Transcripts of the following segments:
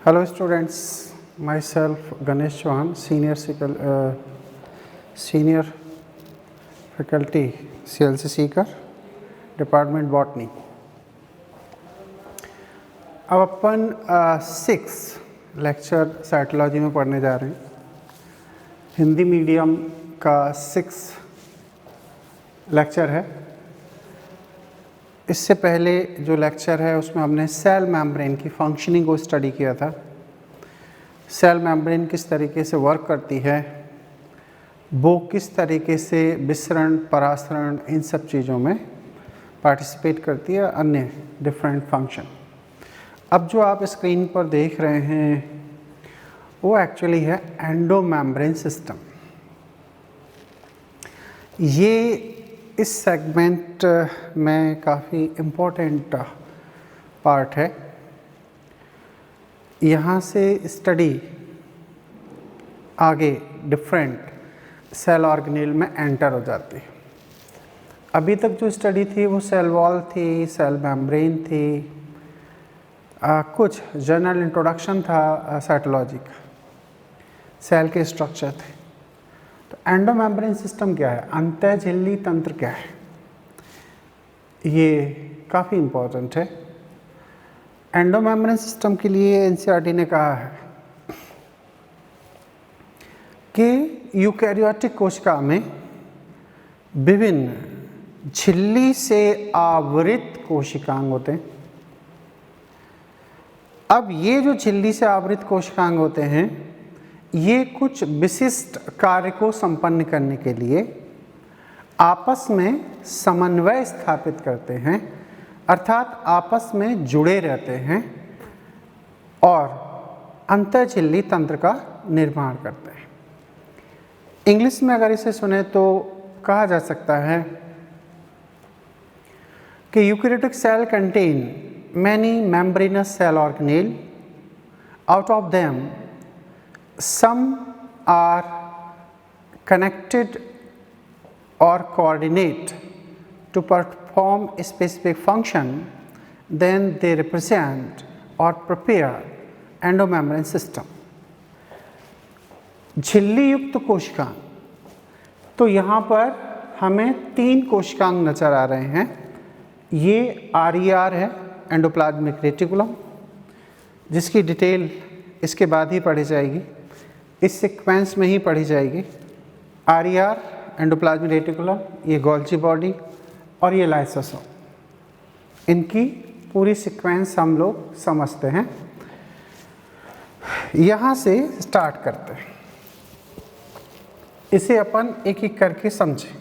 Hello students, myself Ganesh Chauhan, senior faculty CLC का department botany. अब अपन 6 lecture cytology में पढ़ने जा रहे हैं। हिंदी मीडियम का 6 लेक्चर है। इससे पहले जो लेक्चर है उसमें हमने सेल मेम्ब्रेन की फंक्शनिंग को स्टडी किया था। सेल मेम्ब्रेन किस तरीके से वर्क करती है, वो किस तरीके से विसरण परासरण इन सब चीज़ों में पार्टिसिपेट करती है, अन्य डिफरेंट फंक्शन। अब जो आप स्क्रीन पर देख रहे हैं वो एक्चुअली है एंडो मेम्ब्रेन सिस्टम। ये इस सेगमेंट में काफ़ी इम्पोर्टेंट पार्ट है। यहाँ से स्टडी आगे डिफरेंट सेल ऑर्गेनेल में एंटर हो जाती है। अभी तक जो स्टडी थी वो सेल वॉल थी, सेल मेम्ब्रेन थी, कुछ जनरल इंट्रोडक्शन था साइटोलॉजी का, सेल के स्ट्रक्चर थे। तो एंडो मेम्ब्रेन सिस्टम क्या है, अंतः झिल्ली तंत्र क्या है, ये काफ़ी इम्पोर्टेंट है। एंडो मेम्ब्रेन सिस्टम के लिए एनसीईआरटी ने कहा है कि यूकैरियोटिक कोशिका में विभिन्न झिल्ली से आवृत कोशिकांग होते हैं। अब ये जो झिल्ली से आवृत कोशिकांग होते हैं, ये कुछ विशिष्ट कार्य को संपन्न करने के लिए आपस में समन्वय स्थापित करते हैं, अर्थात आपस में जुड़े रहते हैं और अंतःझिल्ली तंत्र का निर्माण करते हैं। इंग्लिश में अगर इसे सुने तो कहा जा सकता है कि eukaryotic cell contain many membranous cell organelle, out of them some are connected or coordinate to perform a specific function, then they represent or prepare endomembrane system. झिल्ली युक्त कोशिकांग, तो यहाँ पर हमें 3 कोशिकांग नजर आ रहे हैं। ये RER है, एंडोप्लाज्मिक रेटिकुलम, जिसकी डिटेल इसके बाद ही पढ़ी जाएगी, इस सीक्वेंस में ही पढ़ी जाएगी। RER एंडोप्लाज्मिक रेटिकुलम, ये गोल्जी बॉडी और ये लाइसोसोम, इनकी पूरी सीक्वेंस हम लोग समझते हैं। यहाँ से स्टार्ट करते हैं, इसे अपन एक एक करके समझें।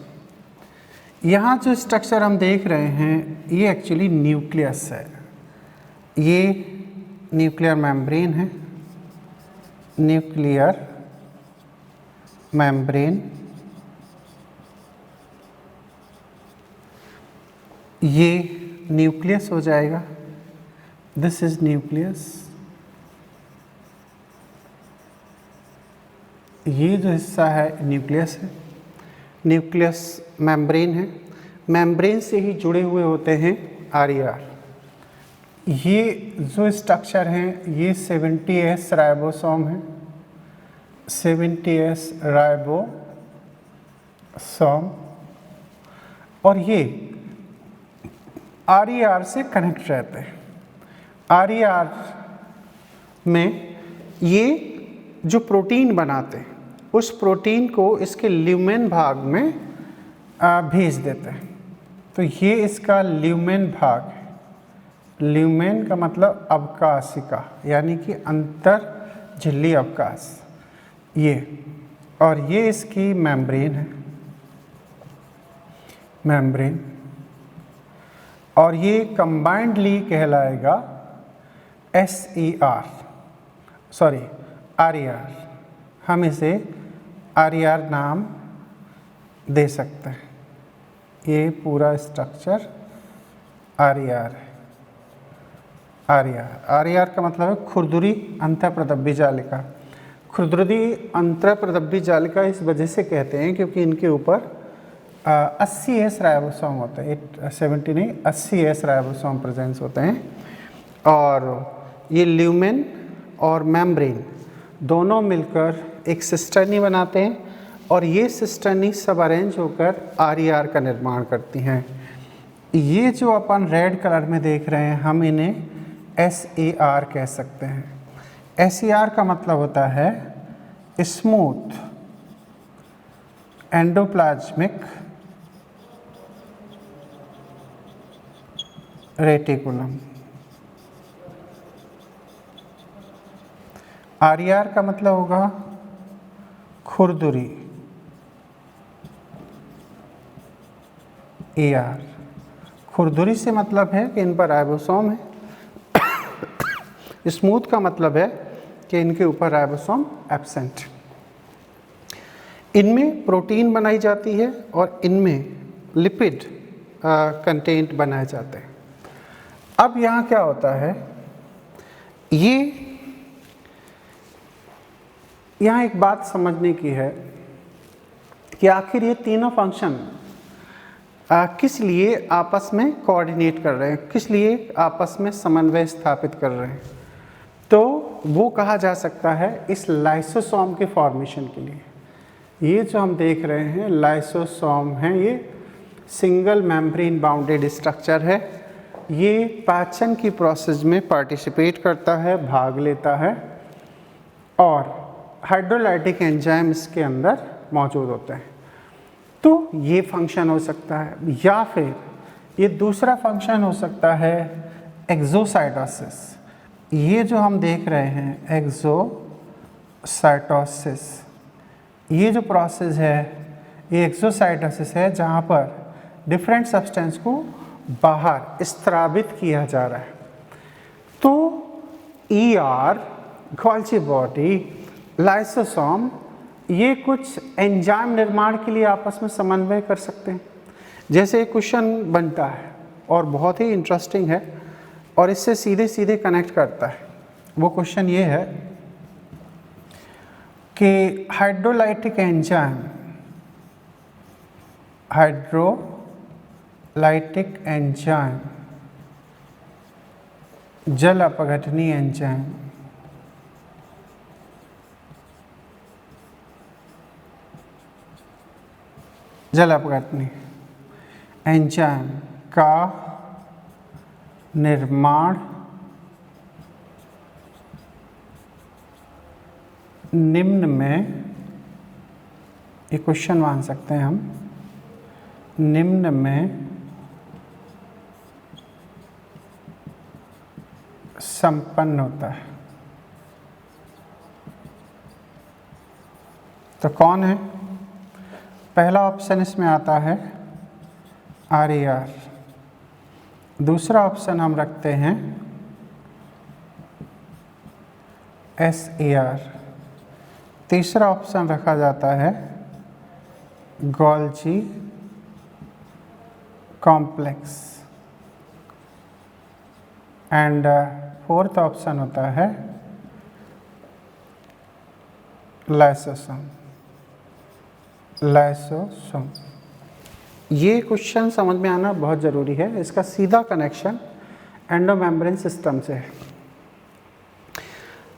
यहाँ जो स्ट्रक्चर हम देख रहे हैं ये एक्चुअली न्यूक्लियस है, ये न्यूक्लियर मेम्ब्रेन है, न्यूक्लियर मेम्ब्रेन, ये न्यूक्लियस हो जाएगा, दिस इज न्यूक्लियस। ये जो हिस्सा है न्यूक्लियस है, न्यूक्लियस मेम्ब्रेन है, मेम्ब्रेन से ही जुड़े हुए होते हैं RER। ये जो स्ट्रक्चर हैं ये 70S राइबोसोम है, 70S राइबोसोम, और ये RER से कनेक्ट रहते हैं। RER में ये जो प्रोटीन बनाते हैं उस प्रोटीन को इसके ल्यूमेन भाग में भेज देते हैं। तो ये इसका ल्यूमेन भाग है। ल्यूमेन का मतलब अवकाशिका, यानी कि अंतर झिल्ली अवकाश, ये, और ये इसकी मेम्ब्रेन है, मेम्ब्रेन, और ये कंबाइंडली कहलाएगा RER। हम इसे RER नाम दे सकते हैं। ये पूरा स्ट्रक्चर RER है। RER का मतलब है खुरदुरी अंतःप्रदब्बी जालिका। खुरदुरी अंतःप्रदब्बी जालिका इस वजह से कहते हैं क्योंकि इनके ऊपर 80S राइबोसोम होते हैं, 70 नहीं 80S राइबोसोम प्रेजेंस होते हैं, और ये ल्यूमेन और मेम्ब्रेन दोनों मिलकर एक सिस्टर्नी बनाते हैं और ये सिस्टर्नी सब अरेंज होकर आर का निर्माण करती हैं। ये जो अपन रेड कलर में देख रहे हैं हम इन्हें SAR कह सकते हैं। SAR का मतलब होता है स्मूथ एंडोप्लाज्मिक रेटिकुलम। RER का मतलब होगा खुरदुरी AR। खुरदुरी से मतलब है कि इन पर राइबोसोम है। स्मूथ का मतलब है कि इनके ऊपर राइबोसोम एब्सेंट। इनमें प्रोटीन बनाई जाती है और इनमें लिपिड कंटेंट बनाए जाते हैं। अब यहाँ क्या होता है, ये यहाँ एक बात समझने की है कि आखिर ये तीनों फंक्शन किस लिए आपस में कोऑर्डिनेट कर रहे हैं, किस लिए आपस में समन्वय स्थापित कर रहे हैं। तो वो कहा जा सकता है इस लाइसोसोम के फॉर्मेशन के लिए। ये जो हम देख रहे हैं लाइसोसोम है, ये सिंगल मेम्ब्रेन बाउंडेड स्ट्रक्चर है। ये पाचन की प्रोसेस में पार्टिसिपेट करता है, भाग लेता है और हाइड्रोलाइटिक एंजाइम इसके अंदर मौजूद होते हैं। तो ये फंक्शन हो सकता है, या फिर ये दूसरा फंक्शन हो सकता है एक्सोसाइटोसिस। ये जो हम देख रहे हैं एक्सोसाइटोसिस, ये जो प्रोसेस है ये एक्सोसाइटोसिस है, जहाँ पर डिफरेंट सब्सटेंस को बाहर स्त्रावित किया जा रहा है। तो ER, गोल्जी बॉडी, लाइसोसोम ये कुछ एंजाइम निर्माण के लिए आपस में समन्वय कर सकते हैं। जैसे एक क्वेश्चन बनता है और बहुत ही इंटरेस्टिंग है और इससे सीधे सीधे कनेक्ट करता है। वो क्वेश्चन ये है कि हाइड्रोलाइटिक एंजाइम जल अपघटनी एंजाइम जल अपघटनी एंजाइम का निर्माण निम्न में, ये क्वेश्चन मान सकते हैं हम, निम्न में संपन्न होता है। तो कौन है? पहला ऑप्शन इसमें आता है RER, दूसरा ऑप्शन हम रखते हैं SAR, तीसरा ऑप्शन रखा जाता है Golgi complex and fourth option होता है लाइसोसोम। ये क्वेश्चन समझ में आना बहुत ज़रूरी है। इसका सीधा कनेक्शन एंडोमेम्ब्रेन सिस्टम से है।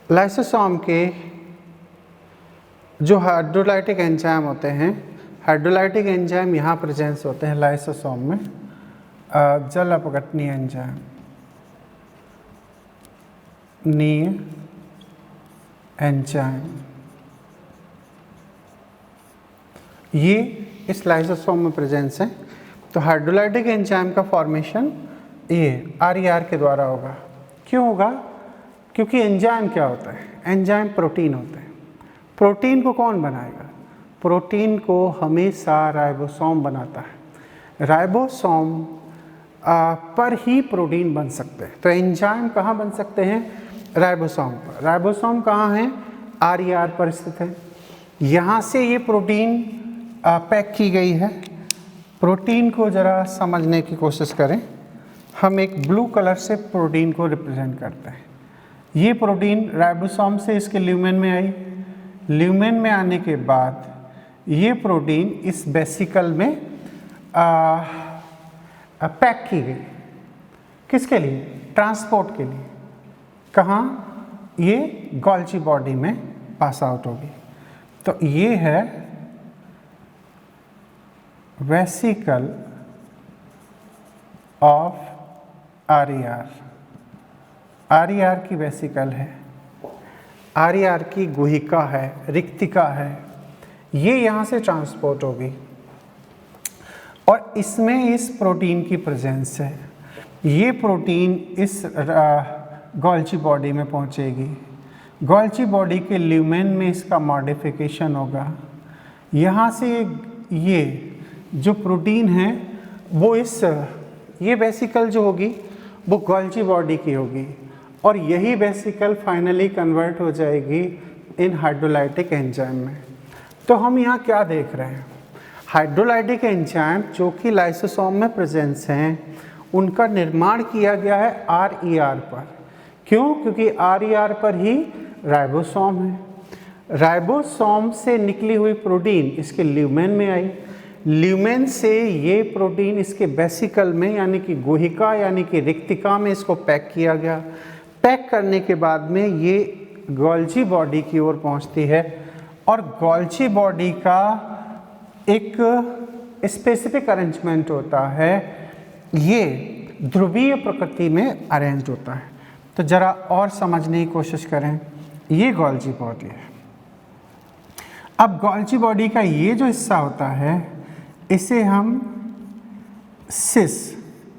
लाइसोसोम के जो हाइड्रोलाइटिक एंजाइम होते हैं, हाइड्रोलाइटिक एंजाइम यहाँ प्रेजेंस होते हैं लाइसोसोम में। जल अपघटनी एंजाइम, नीय एंजाइम, ये इस लाइसोसोम में प्रेजेंस है। तो हाइड्रोलाइटिक एंजाइम का फॉर्मेशन ये RER के द्वारा होगा। क्यों होगा? क्योंकि एंजाइम क्या होता है? एंजाइम प्रोटीन होते हैं। प्रोटीन को कौन बनाएगा? प्रोटीन को हमेशा राइबोसोम बनाता है। राइबोसोम पर ही प्रोटीन बन सकते हैं। तो एंजाइम कहाँ बन सकते हैं? राइबोसोम पर। राइबोसोम कहाँ है? RER पर स्थित है। यहाँ से ये प्रोटीन पैक की गई है। प्रोटीन को ज़रा समझने की कोशिश करें। हम एक ब्लू कलर से प्रोटीन को रिप्रेजेंट करते हैं। ये प्रोटीन राइबोसोम से इसके ल्यूमेन में आई। ल्यूमेन में आने के बाद ये प्रोटीन इस वेसिकल में पैक की गई। किसके लिए? ट्रांसपोर्ट के लिए। कहाँ? ये गोल्जी बॉडी में पास आउट होगी। तो ये है वेसिकल ऑफ आर की वेसिकल है, आर की गुहिका है, रिक्तिका है, ये यहाँ से ट्रांसपोर्ट होगी और इसमें इस प्रोटीन की प्रेजेंस है। ये प्रोटीन इस गोल्जी बॉडी में पहुँचेगी। गोल्जी बॉडी के ल्यूमेन में इसका मॉडिफिकेशन होगा। यहाँ से ये जो प्रोटीन है वो ये वेसिकल जो होगी वो गोल्जी बॉडी की होगी और यही वेसिकल फाइनली कन्वर्ट हो जाएगी इन हाइड्रोलाइटिक एंजाइम में। तो हम यहाँ क्या देख रहे हैं, हाइड्रोलाइटिक एंजाइम जो कि लाइसोसोम में प्रेजेंस हैं, उनका निर्माण किया गया है RER पर। क्यों? क्योंकि RER पर ही राइबोसोम है। राइबोसोम से निकली हुई प्रोटीन इसके ल्यूमेन में आई, ल्यूमेन से ये प्रोटीन इसके वेसिकल में यानी कि गुहिका यानी कि रिक्तिका में इसको पैक किया गया। पैक करने के बाद में ये गोल्जी बॉडी की ओर पहुंचती है और गोल्जी बॉडी का एक स्पेसिफिक अरेंजमेंट होता है, ये ध्रुवीय प्रकृति में अरेंज होता है। तो ज़रा और समझने की कोशिश करें, ये गोल्जी बॉडी है। अब गोल्जी बॉडी का ये जो हिस्सा होता है इसे हम सिस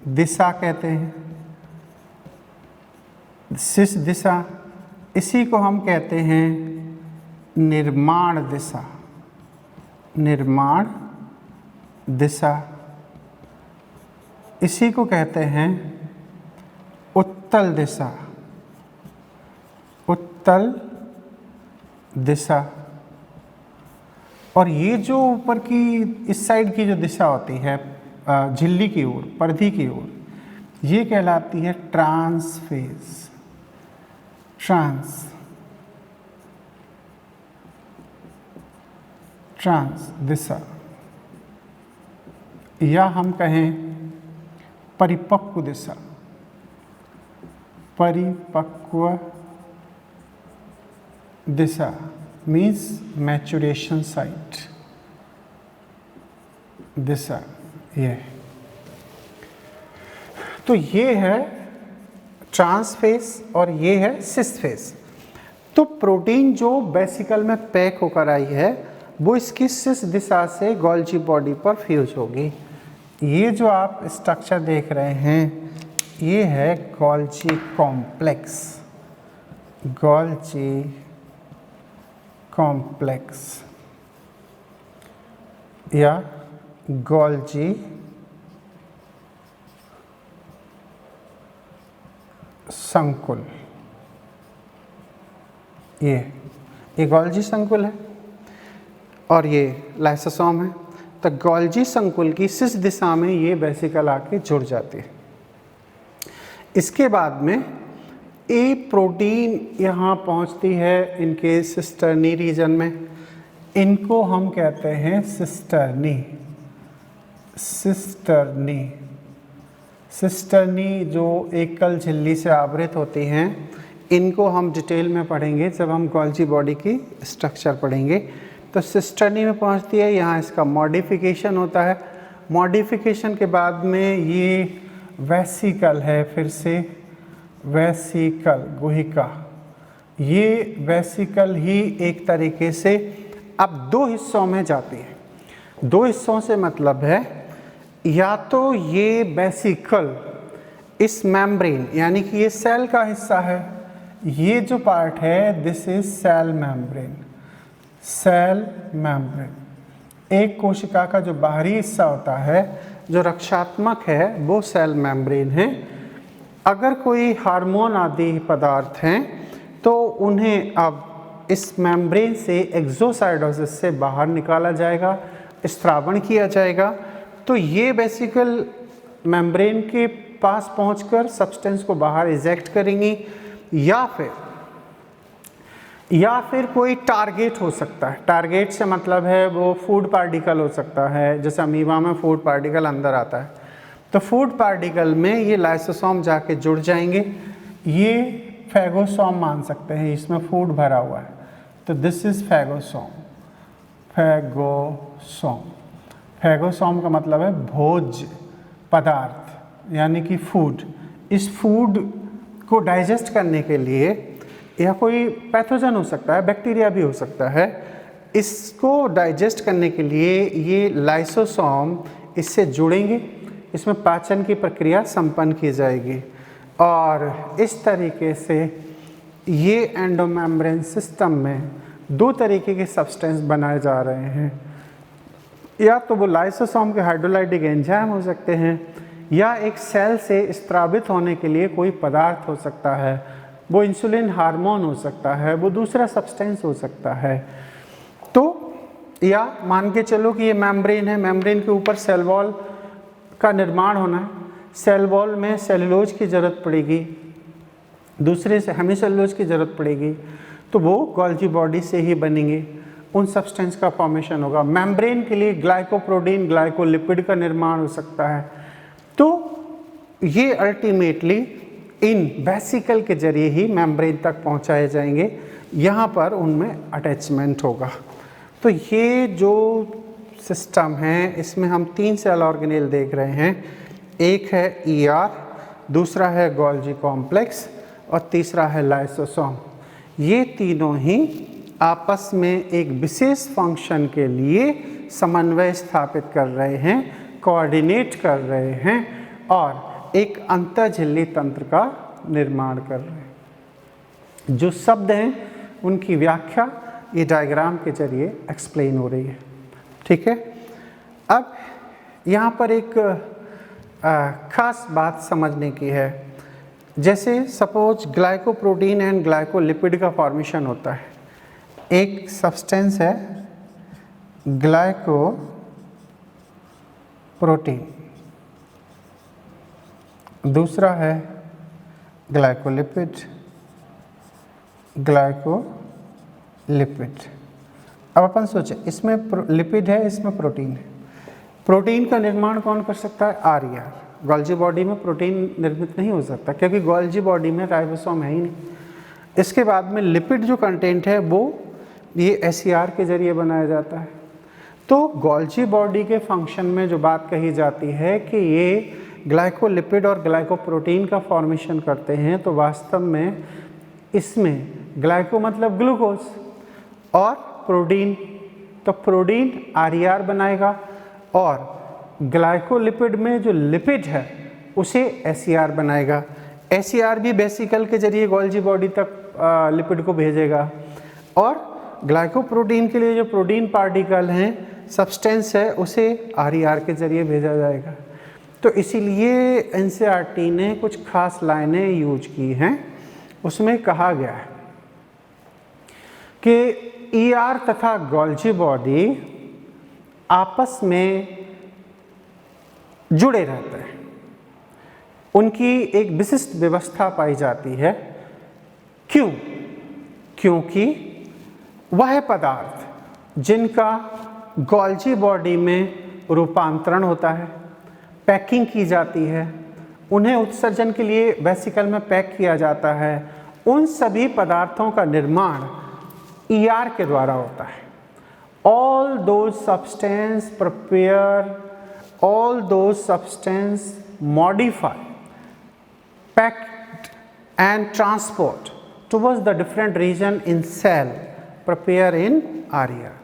दिशा कहते हैं, सिस दिशा। इसी को हम कहते हैं निर्माण दिशा, निर्माण दिशा। इसी को कहते हैं उत्तल दिशा, उत्तल दिशा। और ये जो ऊपर की इस साइड की जो दिशा होती है झिल्ली की ओर, परिधि की ओर, ये कहलाती है ट्रांस फेज, ट्रांस दिशा, या हम कहें परिपक्व दिशा, परिपक्व दिशा मीन्स मैचुरेशन साइट दिशा। ये तो ये है ट्रांस फेस और ये है सिस फेस। तो प्रोटीन जो वेसिकल में पैक होकर आई है वो इसकी सिस दिशा से गोल्जी बॉडी पर फ्यूज होगी। ये जो आप स्ट्रक्चर देख रहे हैं ये है गोल्जी कॉम्प्लेक्स, गोल्जी कॉम्प्लेक्स या गोल्जी संकुल। ये गोल्जी संकुल है और ये लाइसोसोम है। तो गोल्जी संकुल की सिस दिशा में ये वेसिकल आके जुड़ जाती है। इसके बाद में ए प्रोटीन यहाँ पहुँचती है इनके सिस्टर्नी रीजन में। इनको हम कहते हैं सिस्टर्नी, सिस्टर्नी। सिस्टर्नी जो एकल झिल्ली से आवृत होती हैं, इनको हम डिटेल में पढ़ेंगे जब हम गोल्जी बॉडी की स्ट्रक्चर पढ़ेंगे। तो सिस्टर्नी में पहुंचती है, यहाँ इसका मॉडिफिकेशन होता है। मॉडिफिकेशन के बाद में ये वेसिकल है, फिर से वेसिकल, गुहिका। ये वेसिकल ही एक तरीके से अब दो हिस्सों में जाती है। दो हिस्सों से मतलब है या तो ये वेसिकल इस मेम्ब्रेन यानी कि ये सेल का हिस्सा है, ये जो पार्ट है this is cell membrane, cell membrane. एक कोशिका का जो बाहरी हिस्सा होता है जो रक्षात्मक है वो सेल मेम्ब्रेन है। अगर कोई हार्मोन आदि पदार्थ हैं तो उन्हें अब इस मेम्ब्रेन से एक्सोसाइटोसिस से बाहर निकाला जाएगा, स्त्रावण किया जाएगा। तो ये वेसिकल मेम्ब्रेन के पास पहुंचकर सब्सटेंस को बाहर इजेक्ट करेंगी या फिर कोई टारगेट हो सकता है। टारगेट से मतलब है वो फूड पार्टिकल हो सकता है, जैसे अमीबा में फूड पार्टिकल अंदर आता है। तो फूड पार्टिकल में ये लाइसोसोम जाके जुड़ जाएंगे। ये फैगोसोम मान सकते हैं, इसमें फूड भरा हुआ है, तो this is phagosome. Phagosome, phagosome का मतलब है भोज्य पदार्थ यानी कि फूड। इस फूड को डाइजेस्ट करने के लिए या कोई पैथोजन हो सकता है, बैक्टीरिया भी हो सकता है, इसको डाइजेस्ट करने के लिए ये लाइसोसोम इससे जुड़ेंगे, इसमें पाचन की प्रक्रिया संपन्न की जाएगी और इस तरीके से ये एंडोमेम्ब्रेन सिस्टम में दो तरीके के सब्सटेंस बनाए जा रहे हैं, या तो वो लाइसोसोम के हाइड्रोलाइटिक एंजाइम हो सकते हैं या एक सेल से स्त्रावित होने के लिए कोई पदार्थ हो सकता है, वो इंसुलिन हार्मोन हो सकता है, वो दूसरा सब्सटेंस हो सकता है। तो या मान के चलो कि ये मेम्ब्रेन है, मेम्ब्रेन के ऊपर सेल वॉल का निर्माण होना है, सेल वॉल में सेलुलोज की ज़रूरत पड़ेगी, दूसरे से हेमीसेलुलोज की ज़रूरत पड़ेगी, तो वो गोल्जी बॉडी से ही बनेंगे, उन सब्सटेंस का फॉर्मेशन होगा। मेम्ब्रेन के लिए ग्लाइकोप्रोटीन, ग्लाइकोलिपिड का निर्माण हो सकता है। तो ये अल्टीमेटली इन वेसिकल के जरिए ही मेम्ब्रेन तक पहुंचाए जाएंगे, यहाँ पर उनमें अटैचमेंट होगा। तो ये जो सिस्टम है इसमें हम 3 सेल ऑर्गेनेल देख रहे हैं, एक है ER, दूसरा है गोल्जी कॉम्प्लेक्स और तीसरा है लाइसोसोम। ये तीनों ही आपस में एक विशेष फंक्शन के लिए समन्वय स्थापित कर रहे हैं, कोऑर्डिनेट कर रहे हैं और एक अंतःझिल्ली तंत्र का निर्माण कर रहे हैं। जो शब्द हैं उनकी व्याख्या ये डायग्राम के जरिए एक्सप्लेन हो रही है। ठीक है, अब यहाँ पर एक खास बात समझने की है। जैसे सपोज ग्लाइकोप्रोटीन एंड ग्लाइकोलिपिड का फॉर्मेशन होता है, एक सब्सटेंस है ग्लाइकोप्रोटीन, दूसरा है ग्लाइकोलिपिड, ग्लाइकोलिपिड। अब अपन सोचें, इसमें लिपिड है, इसमें प्रोटीन है। प्रोटीन का निर्माण कौन कर सकता है? RER। गोल्जी बॉडी में प्रोटीन निर्मित नहीं हो सकता क्योंकि गोल्जी बॉडी में राइबोसोम है ही नहीं। इसके बाद में लिपिड जो कंटेंट है वो ये SCR के जरिए बनाया जाता है। तो गोल्जी बॉडी के फंक्शन में जो बात कही जाती है कि ये ग्लाइकोलिपिड और ग्लाइकोप्रोटीन का फॉर्मेशन करते हैं, तो वास्तव में इसमें ग्लाइको मतलब ग्लूकोज और प्रोटीन, तो प्रोटीन RER बनाएगा और ग्लाइकोलिपिड में जो लिपिड है उसे SCR बनाएगा। SCR भी वेसिकल के जरिए गोल्जी बॉडी तक लिपिड को भेजेगा और ग्लाइकोप्रोटीन के लिए जो प्रोटीन पार्टिकल हैं, सब्सटेंस है, उसे RER के जरिए भेजा जाएगा। तो इसीलिए NCERT ने कुछ खास लाइनें यूज की हैं। उसमें कहा गया है कि ER तथा गोल्जी बॉडी आपस में जुड़े रहते हैं, उनकी एक विशिष्ट व्यवस्था पाई जाती है। क्यों? क्योंकि वह पदार्थ जिनका गोल्जी बॉडी में रूपांतरण होता है, पैकिंग की जाती है, उन्हें उत्सर्जन के लिए वेसिकल में पैक किया जाता है, उन सभी पदार्थों का निर्माण ER के द्वारा होता है। All those substances prepare, all those substances modify, packed and transport towards the different region in cell prepare in RER।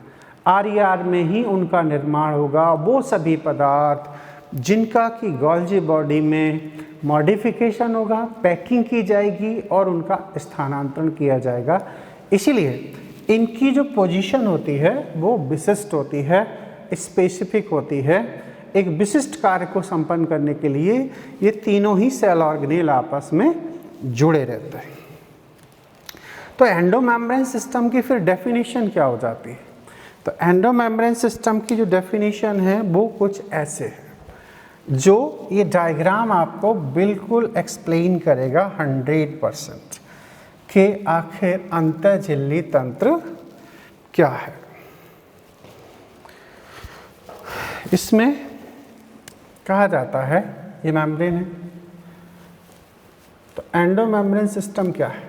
RER में ही उनका निर्माण होगा। वो सभी पदार्थ जिनका कि गोल्जी बॉडी में मॉडिफिकेशन होगा, पैकिंग की जाएगी और उनका स्थानांतरण किया जाएगा। इसीलिए इनकी जो पोजीशन होती है वो विशिष्ट होती है, स्पेसिफिक होती है। एक विशिष्ट कार्य को संपन्न करने के लिए ये तीनों ही सेल ऑर्गेनेल आपस में जुड़े रहते हैं। तो एंडोमेम्ब्रेन सिस्टम की फिर डेफिनेशन क्या हो जाती है? तो एंडोमेम्ब्रेन सिस्टम की जो डेफिनेशन है वो कुछ ऐसे है, जो ये डायग्राम आपको बिल्कुल एक्सप्लेन करेगा 100% कि आखिर अंतःझिल्ली तंत्र क्या है। इसमें कहा जाता है ये मेम्ब्रेन है, तो एंडोमेम्ब्रेन सिस्टम क्या है?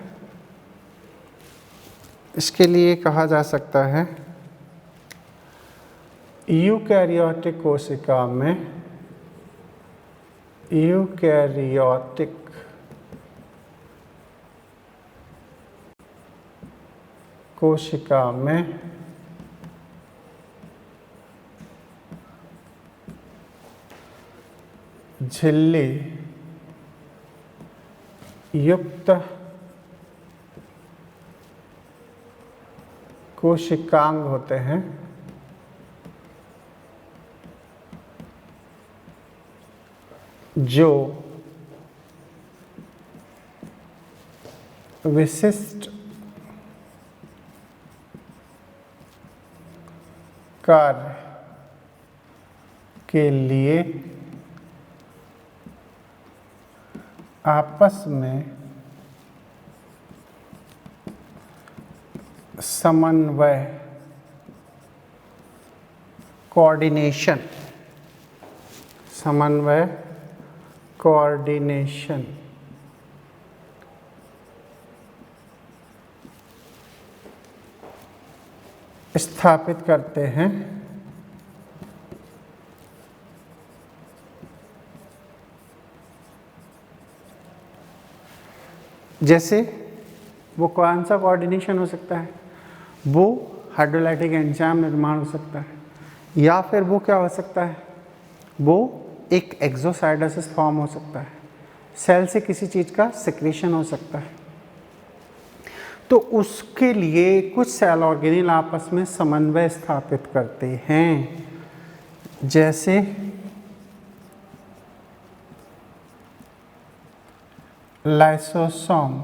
इसके लिए कहा जा सकता है यूकैरियोटिक कोशिका में यूकैरियोटिक कोशिका में झिल्ली युक्त कोशिकांग होते हैं जो विशिष्ट कार्य के लिए आपस में समन्वय कोऑर्डिनेशन स्थापित करते हैं जैसे वो कौन सा कोऑर्डिनेशन हो सकता है, वो हाइड्रोलाइटिक एंजाइम निर्माण हो सकता है या फिर वो क्या हो सकता है, वो एक एक्सोसाइटोसिस फॉर्म हो सकता है, सेल से किसी चीज़ का सिक्रीशन हो सकता है। तो उसके लिए कुछ सेल ऑर्गेनेल आपस में समन्वय स्थापित करते हैं, जैसे लाइसोसोम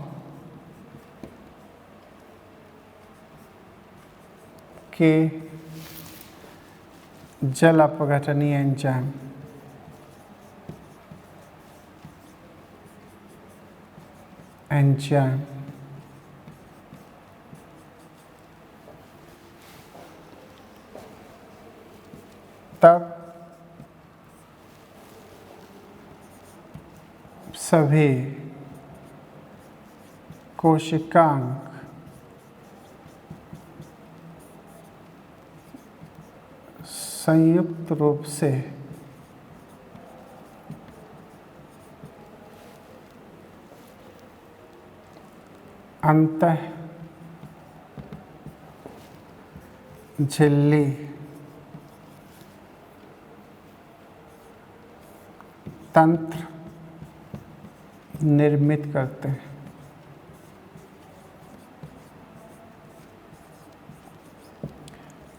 के जल अपघटनीय एंजाइम तब सभी कोशिकांग संयुक्त रूप से अंतः झिल्ली तंत्र निर्मित करते हैं।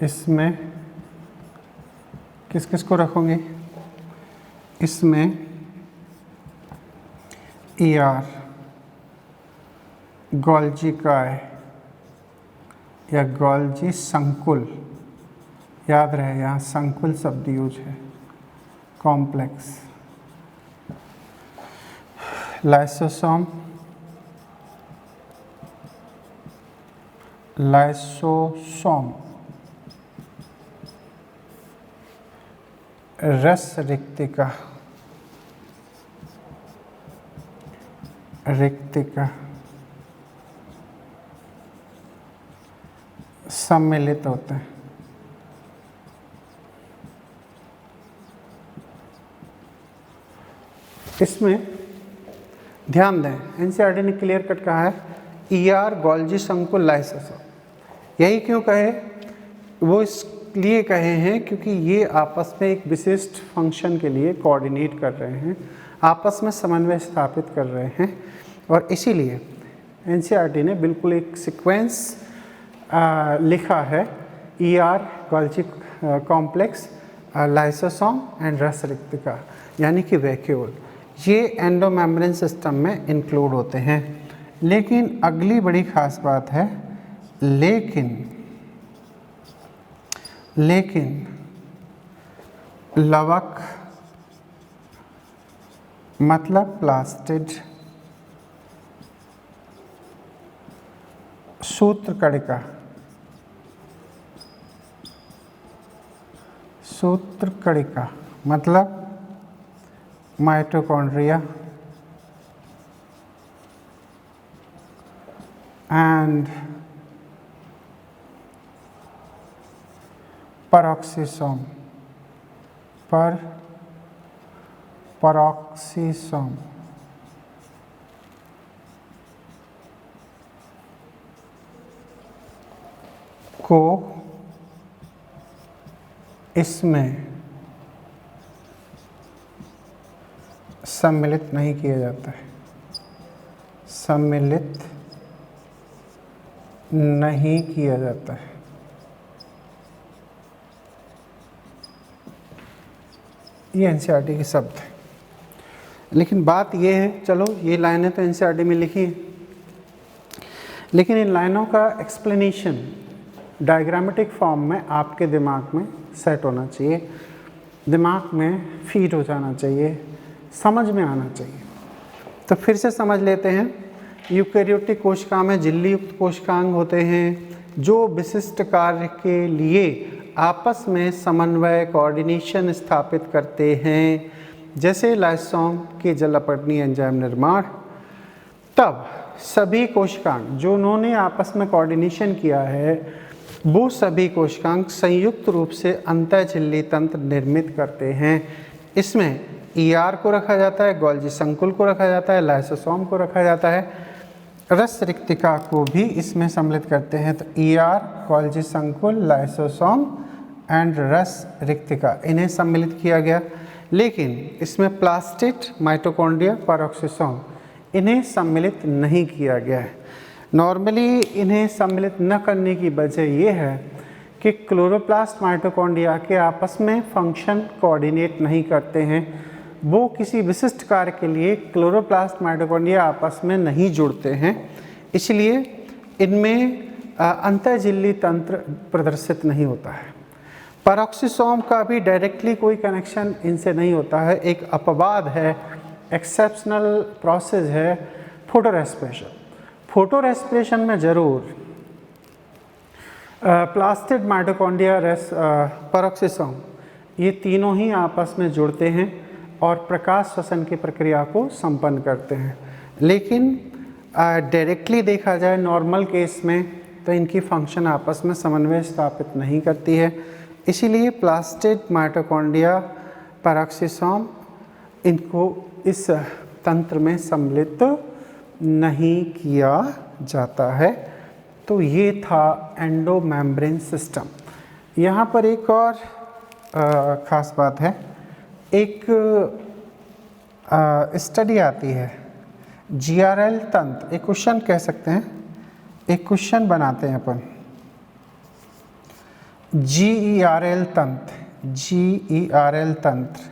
इसमें किस किस को रखोगे, इसमें ER गोल्जी काय या गोल्जी संकुल, याद रहे यहाँ संकुल शब्द यूज है, कॉम्प्लेक्स, लाइसोसोम रस रिक्तिका सम्मिलित होते हैं। इसमें ध्यान दें, एनसीईआरटी ने क्लियर कट कहा है ER गोल्जी संकुल लाइसोसोम। यही क्यों कहे, वो इसलिए कहे हैं क्योंकि ये आपस में एक विशिष्ट फंक्शन के लिए कोऑर्डिनेट कर रहे हैं, आपस में समन्वय स्थापित कर रहे हैं, और इसीलिए एनसीईआरटी ने बिल्कुल एक सीक्वेंस लिखा है, ER Golgi complex, lysosome and रस रिक्तिका, यानी कि वैक्यूल, ये एंडोमेम्ब्रेन सिस्टम में इंक्लूड होते हैं। लेकिन अगली बड़ी खास बात है, लेकिन लवक मतलब प्लास्टिड सूत्रकणिका मतलब माइटोकॉन्ड्रिया and पेरोक्सिसोम पेरोक्सिसोम को इसमें सम्मिलित नहीं किया जाता है, सम्मिलित नहीं किया जाता है। ये एनसीईआरटी के शब्द है, लेकिन बात ये है, चलो ये लाइनें तो एनसीईआरटी में लिखी हैं, लेकिन इन लाइनों का एक्सप्लेनेशन डायग्रामेटिक फॉर्म में आपके दिमाग में सेट होना चाहिए, दिमाग में फीड हो जाना चाहिए, समझ में आना चाहिए। तो फिर से समझ लेते हैं। यूकेरियोटिक कोशिका में झिल्ली युक्त कोशिकांग होते हैं जो विशिष्ट कार्य के लिए आपस में समन्वय कोऑर्डिनेशन स्थापित करते हैं, जैसे लाइसोसोम के जल अपवर्तनीय एंजाइम निर्माण। तब सभी कोशिकांग जो उन्होंने आपस में कोऑर्डिनेशन किया है, वो सभी कोशिकांग संयुक्त रूप से अंतःझिल्ली तंत्र निर्मित करते हैं। इसमें ईआर को रखा जाता है, गोल्जी संकुल को रखा जाता है, लाइसोसोम को रखा जाता है, रस रिक्तिका को भी इसमें सम्मिलित करते हैं। तो ईआर, गोल्जी संकुल, लाइसोसोम एंड रस रिक्तिका, इन्हें सम्मिलित किया गया। लेकिन इसमें प्लास्टिड, माइटोकॉन्ड्रिया, पेरोक्सिसोम, इन्हें सम्मिलित नहीं किया गया है। नॉर्मली इन्हें सम्मिलित न करने की वजह ये है कि क्लोरोप्लास्ट माइटोकॉन्ड्रिया के आपस में फंक्शन कोऑर्डिनेट नहीं करते हैं, वो किसी विशिष्ट कार्य के लिए क्लोरोप्लास्ट माइटोकॉन्ड्रिया आपस में नहीं जुड़ते हैं, इसलिए इनमें अंतःझिल्ली तंत्र प्रदर्शित नहीं होता है। पेरोक्सिसोम का भी डायरेक्टली कोई कनेक्शन इनसे नहीं होता है। एक अपवाद है, एक्सेप्शनल प्रोसेस है फोटोरेस्पिरेशन। फोटोरेस्पिरेशन में ज़रूर प्लास्टिड, माइटोकॉन्ड्रिया, पेरोक्सिसोम, ये तीनों ही आपस में जुड़ते हैं और प्रकाश श्वसन की प्रक्रिया को संपन्न करते हैं। लेकिन डायरेक्टली देखा जाए नॉर्मल केस में तो इनकी फंक्शन आपस में समन्वय स्थापित नहीं करती है, इसीलिए प्लास्टिड, माइटोकॉन्ड्रिया, पेरोक्सिसोम, इनको इस तंत्र में सम्मिलित नहीं किया जाता है। तो ये था एंडोमेम्ब्रेन सिस्टम। यहाँ पर एक और ख़ास बात है, एक स्टडी आती है जीआरएल तंत्र, एक क्वेश्चन कह सकते हैं, एक क्वेश्चन बनाते हैं अपन, जीईआरएल तंत्र, जीईआरएल तंत्र,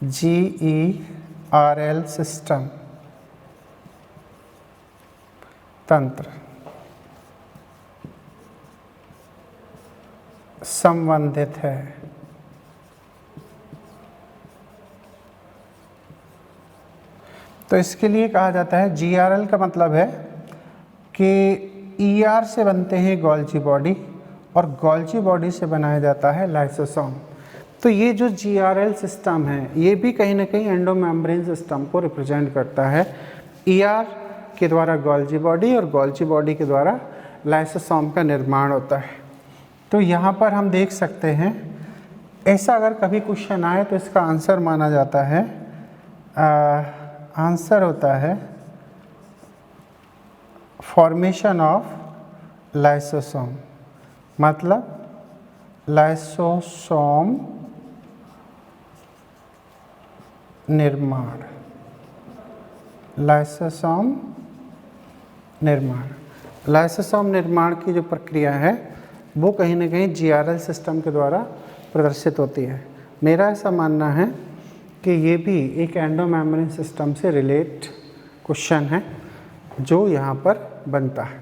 जीईआरएल सिस्टम तंत्र संबंधित है। तो इसके लिए कहा जाता है, जीआरएल का मतलब है कि ईआर से बनते हैं गोल्जी बॉडी और गोल्जी बॉडी से बनाया जाता है लाइसोसोम। तो ये जो जीआरएल सिस्टम है ये भी कहीं ना कहीं एंडोमेम्ब्रेन सिस्टम को रिप्रेजेंट करता है। ईआर के द्वारा गोल्जी बॉडी और गोल्जी बॉडी के द्वारा लाइसोसोम का निर्माण होता है। तो यहाँ पर हम देख सकते हैं, ऐसा अगर कभी क्वेश्चन आए तो इसका आंसर माना जाता है, आंसर होता है फॉर्मेशन ऑफ लाइसोसोम, मतलब लाइसोसोम निर्माण, लाइसोसोम निर्माण। लाइसोसोम निर्माण की जो प्रक्रिया है वो कहीं ना कहीं जीआरएल सिस्टम के द्वारा प्रदर्शित होती है। मेरा ऐसा मानना है कि ये भी एक एंडोमेम्ब्रेन सिस्टम से रिलेट क्वेश्चन है जो यहाँ पर बनता है।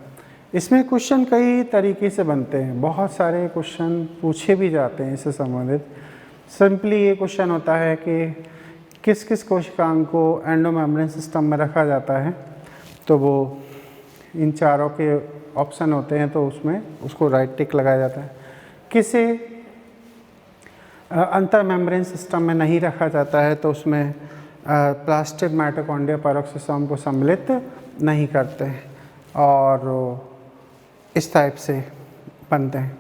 इसमें क्वेश्चन कई तरीके से बनते हैं, बहुत सारे क्वेश्चन पूछे भी जाते हैं इससे संबंधित। सिंपली ये क्वेश्चन होता है कि किस किस कोशिकांग को एंडोमेम्ब्रेन सिस्टम में रखा जाता है, तो वो इन चारों के ऑप्शन होते हैं, तो उसमें उसको राइट टिक लगाया जाता है। किसे अंतर मेम्ब्रेन सिस्टम में नहीं रखा जाता है तो उसमें प्लास्टिड, माइटोकॉन्ड्रिया, पेरोक्सिसोम को सम्मिलित नहीं करते हैं और इस टाइप से बनते हैं।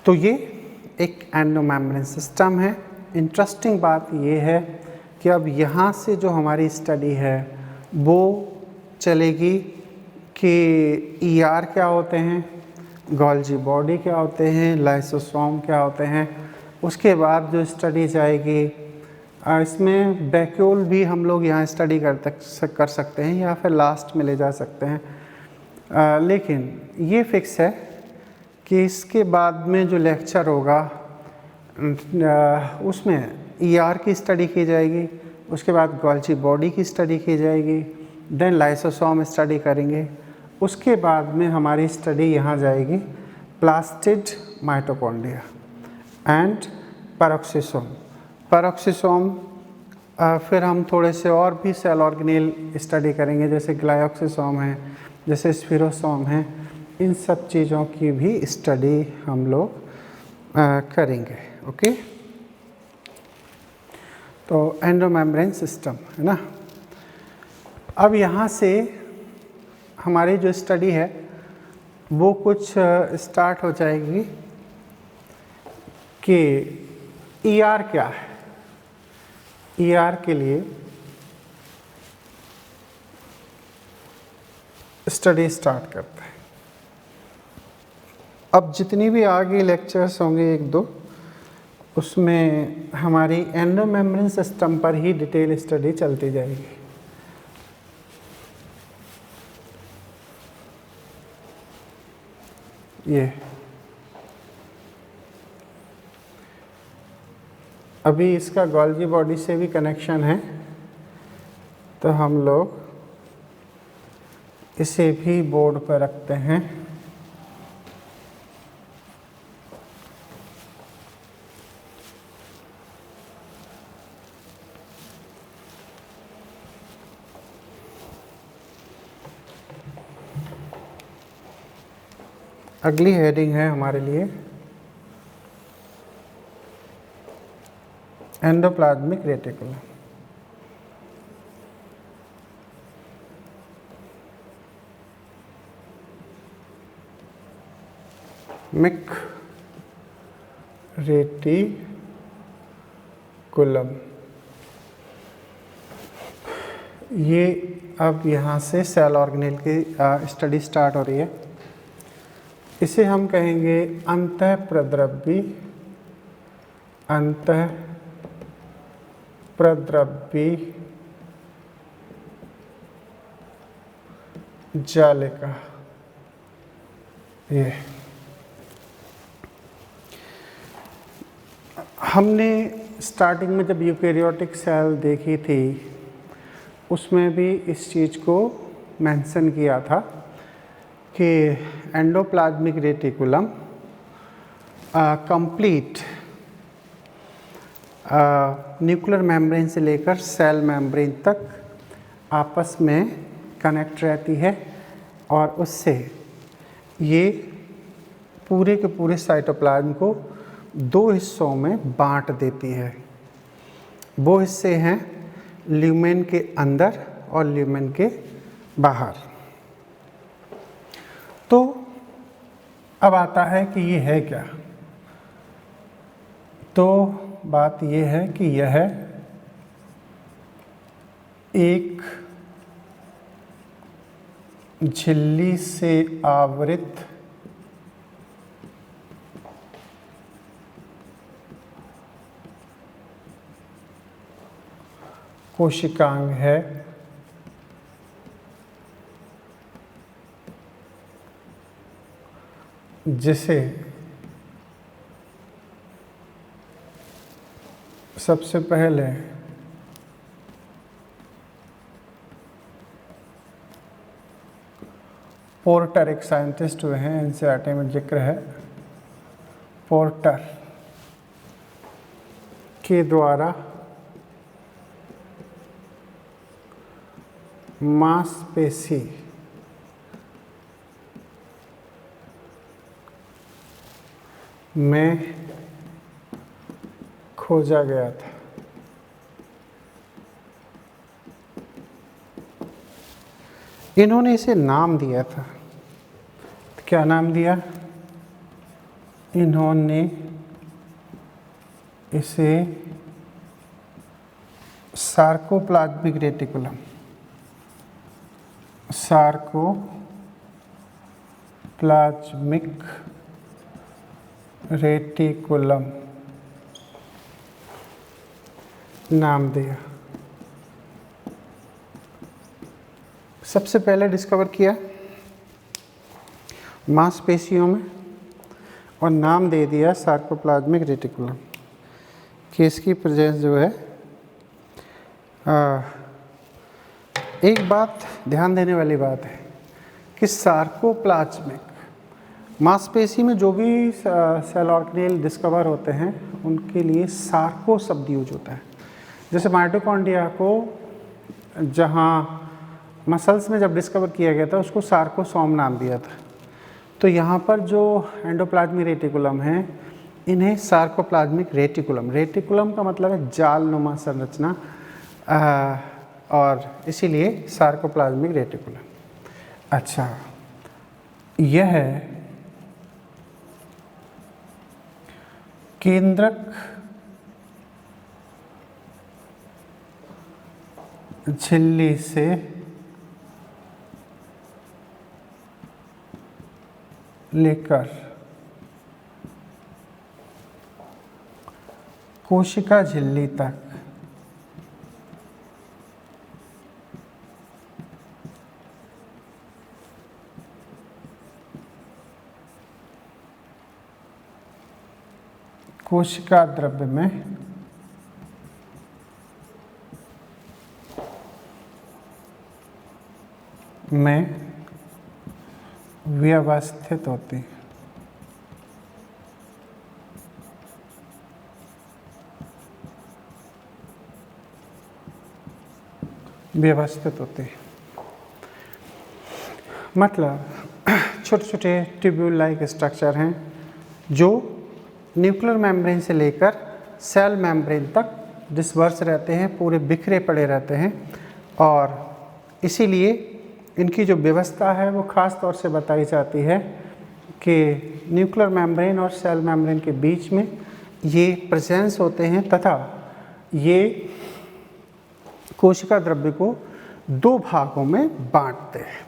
तो ये एक एंडोमेम्ब्रेन सिस्टम है। इंटरेस्टिंग बात ये है कि अब यहाँ से जो हमारी स्टडी है वो चलेगी कि ईआर क्या होते हैं, गोल्जी बॉडी क्या होते हैं, लाइसोसोम क्या होते हैं। उसके बाद जो स्टडी जाएगी इसमें वैक्यूल भी हम लोग यहाँ स्टडी कर सकते हैं या फिर लास्ट में ले जा सकते हैं। लेकिन ये फिक्स है कि इसके बाद में जो लेक्चर होगा उसमें ईआर की स्टडी की जाएगी, उसके बाद गोल्जी बॉडी की स्टडी की जाएगी, देन लाइसोसोम स्टडी करेंगे। उसके बाद में हमारी स्टडी यहाँ जाएगी प्लास्टिड माइटोकॉन्ड्रिया एंड पैरोक्सिसोम। पैरोक्सिसोम फिर हम थोड़े से और भी सेल ऑर्गेनेल स्टडी करेंगे, जैसे ग्लाइकोसोम है, जैसे स्फीरोसोम है। इन सब चीज़ों की भी स्टडी हम लोग करेंगे। ओके, तो एंडोमेम्ब्रेन सिस्टम है ना। अब यहाँ से हमारी जो स्टडी है वो कुछ स्टार्ट हो जाएगी कि ईआर क्या है। ईआर के लिए स्टडी स्टार्ट करते हैं। अब जितनी भी आगे लेक्चर्स होंगे एक दो, उसमें हमारी एंडोमेम्ब्रेन सिस्टम पर ही डिटेल स्टडी चलती जाएगी। ये अभी इसका गोल्जी बॉडी से भी कनेक्शन है, तो हम लोग इसे भी बोर्ड पर रखते हैं। अगली हेडिंग है हमारे लिए एंडोप्लाज्मिक रेटिकुलम। मिक रेटिकुलम, ये अब यहाँ से सेल ऑर्गेनेल की स्टडी स्टार्ट हो रही है। इसे हम कहेंगे अंतःप्रद्रव्य जालिका। ये हमने स्टार्टिंग में जब यूकैरियोटिक सेल देखी थी उसमें भी इस चीज़ को मेंशन किया था कि endoplasmic reticulum complete nuclear membrane से लेकर सेल मेम्ब्रेन तक आपस में कनेक्ट रहती है और उससे ये पूरे के पूरे साइटोप्लाज्म को दो हिस्सों में बांट देती है। वो हिस्से हैं ल्यूमेन के अंदर और ल्यूमेन के बाहर। तो अब आता है कि ये है क्या। तो बात ये है कि यह एक झिल्ली से आवृत कोशिकांग है जिसे सबसे पहले पोर्टर, एक साइंटिस्ट हुए हैं, एनसीईआरटी में जिक्र है, पोर्टर के द्वारा मांसपेशी में खोजा गया था। इन्होंने इसे नाम दिया था। क्या नाम दिया? इन्होंने इसे सार्कोप्लाज्मिक रेटिकुलम, सार्कोप्लाज्मिक रेटिकुलम नाम दिया। सबसे पहले डिस्कवर किया मांसपेशियों में और नाम दे दिया सार्कोप्लाज्मिक रेटिकुलम कि इसकी प्रेजेंस जो है। एक बात ध्यान देने वाली बात है कि सार्कोप्लाज्मिक मांसपेशी में जो भी सेल ऑर्गेनेल डिस्कवर होते हैं उनके लिए सार्को शब्द यूज होता है। जैसे माइटोकॉन्ड्रिया को जहाँ मसल्स में जब डिस्कवर किया गया था उसको सार्कोसोम नाम दिया था। तो यहाँ पर जो एंडोप्लाज्मिक रेटिकुलम है इन्हें सार्कोप्लाज्मिक रेटिकुलम का मतलब है जालनुमा संरचना, और इसीलिए सार्कोप्लाज्मिक रेटिकुलम। अच्छा, यह केंद्रक झिल्ली से लेकर कोशिका झिल्ली तक कोशिका द्रव्य में व्यवस्थित होती है। मतलब छोटे छोटे ट्यूब्यूल लाइक स्ट्रक्चर हैं जो न्यूक्लियर मेम्ब्रेन से लेकर सेल मेम्ब्रेन तक डिस्पर्स रहते हैं, पूरे बिखरे पड़े रहते हैं, और इसीलिए इनकी जो व्यवस्था है वो ख़ास तौर से बताई जाती है कि न्यूक्लियर मेम्ब्रेन और सेल मेम्ब्रेन के बीच में ये प्रेजेंस होते हैं तथा ये कोशिका द्रव्य को दो भागों में बांटते हैं।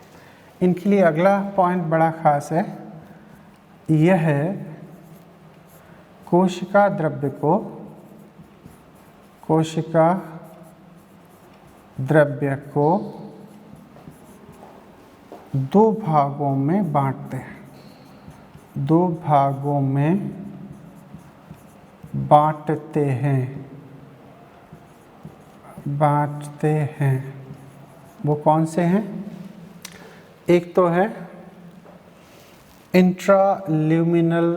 इनके लिए अगला पॉइंट बड़ा ख़ास है, यह है कोशिका द्रव्य को दो भागों में बांटते हैं, बांटते हैं। वो कौन से हैं? एक तो है इंट्राल्यूमिनल